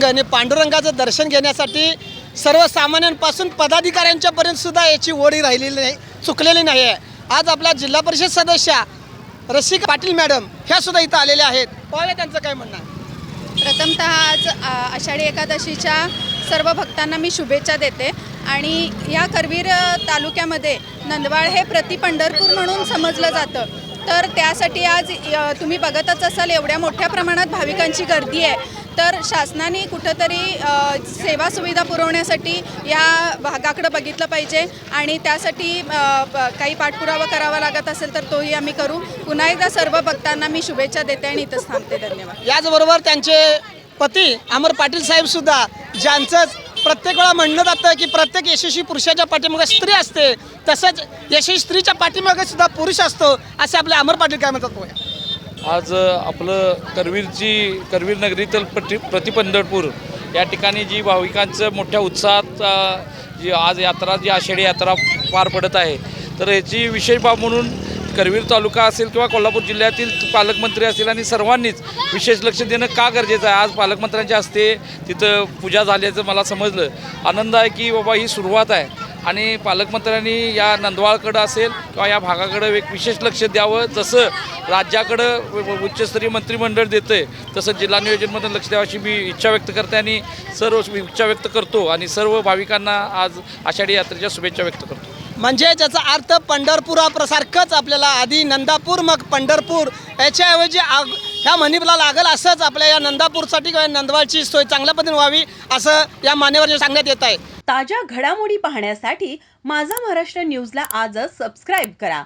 आणि पांडुरंगाचं दर्शन घेण्यासाठी सर्वसामान्यांपासून पदाधिकाऱ्यांच्यापर्यंत सुद्धा याची ओढी राहिलेली नाही, चुकलेली नाही आहे। आज आपल्या जिल्हा परिषद सदस्या रसिका पाटील मॅडम ह्या सुद्धा इथं आलेल्या आहेत। पाहूया त्यांचं काय म्हणणं आहे। प्रथमतः आज आषाढी एकादशीच्या सर्व भक्तांना मी शुभेच्छा देते आणि या करवीर तालुक्यामध्ये नंदवाळ हे प्रति पंढरपूर म्हणून समजलं जातं, तर त्यासाठी आज तुम्ही बघतच असाल एवढ्या मोठ्या प्रमाणात भाविकांची गर्दी आहे। तर शासनाने कुठंतरी सेवा सुविधा पुरवण्यासाठी या भागाकडे बघितलं पाहिजे आणि त्यासाठी काही पाठपुरावा करावा लागत असेल तर तोही आम्ही करू। पुन्हा एकदा सर्व भक्तांना मी शुभेच्छा देते आणि इथंच थांबते। धन्यवाद। याचबरोबर त्यांचे पती अमर पाटील साहेब सुद्धा, ज्यांचं प्रत्येक वेळा म्हणलं जातं की प्रत्येक यशस्वी पुरुषाच्या पाठीमागे स्त्री असते, तसंच यशस्वी स्त्रीच्या पाठीमागे सुद्धा पुरुष असतो, असे आपले अमर पाटील काय म्हणतात। आज आपलं करवीर नगरीतील प्रति पंढरपूर या ठिकाणी जी भाविकांचं मोठ्या उत्साहात जी आज यात्रा, जी आषाढी यात्रा पार पडत आहे, तर याची विशेष बाब म्हणून करवीर तालुका असेल किंवा कोल्हापूर जिल्ह्यातील पालकमंत्री असतील आणि सर्वांनीच विशेष लक्ष देणं का गरजेचं आहे। आज पालकमंत्र्यांच्या हस्ते तिथं पूजा झाल्याचं मला समजलं। आनंद आहे की बाबा ही सुरुवात आहे आणि पालकमंत्र्यांनी या नंदवाळकडं असेल किंवा या भागाकडं एक विशेष लक्ष द्यावं। जसं राज्याकडं उच्चस्तरीय मंत्रिमंडळ देतं आहे, तसं जिल्हा नियोजनमधून लक्ष द्यावं अशी मी इच्छा व्यक्त करते आणि सर्व इच्छा व्यक्त करतो आणि सर्व भाविकांना आज आषाढी यात्रेच्या शुभेच्छा व्यक्त करतो। म्हणजे ज्याचा अर्थ पंढरपुरासारखंच आपल्याला आधी नंदापूर मग पंढरपूर याच्याऐवजी ह्या म्हणीला लागल असंच आपल्या या नंदापूरसाठी किंवा नंदवाळची सोय चांगल्या पद्धतीने व्हावी असं या मान्यवरांनी सांगण्यात येत आहे। ताज्या घडामोडी पाहण्यासाठी माझा महाराष्ट्र न्यूजला आजच सबस्क्राईब करा।